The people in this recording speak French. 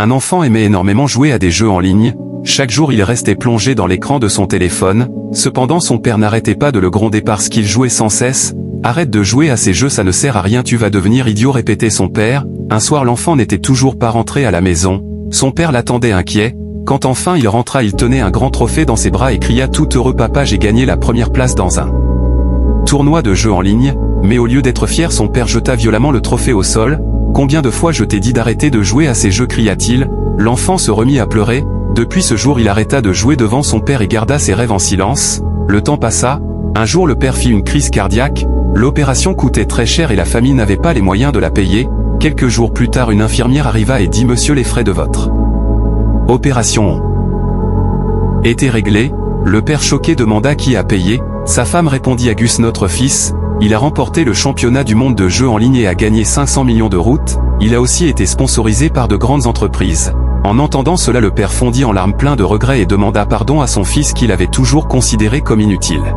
Un enfant aimait énormément jouer à des jeux en ligne. Chaque jour il restait plongé dans l'écran de son téléphone. Cependant son père n'arrêtait pas de le gronder parce qu'il jouait sans cesse. « Arrête de jouer à ces jeux, ça ne sert à rien, tu vas devenir idiot », répétait son père. Un soir l'enfant n'était toujours pas rentré à la maison. Son père l'attendait inquiet. Quand enfin il rentra, il tenait un grand trophée dans ses bras et cria tout heureux: « Papa, j'ai gagné la première place dans un tournoi de jeux en ligne ». Mais au lieu d'être fier, son père jeta violemment le trophée au sol. « Combien de fois je t'ai dit d'arrêter de jouer à ces jeux ?» cria-t-il. L'enfant se remit à pleurer. Depuis ce jour, il arrêta de jouer devant son père et garda ses rêves en silence. Le temps passa. Un jour, le père fit une crise cardiaque. L'opération coûtait très cher et la famille n'avait pas les moyens de la payer. Quelques jours plus tard, une infirmière arriva et dit: « Monsieur, les frais de votre opération ont été réglés ». Le père choqué demanda qui a payé. Sa femme répondit: « Agus, notre fils. Il a remporté le championnat du monde de jeux en ligne et a gagné 500 millions d'euros. Il a aussi été sponsorisé par de grandes entreprises ». En entendant cela, le père fondit en larmes plein de regrets et demanda pardon à son fils qu'il avait toujours considéré comme inutile.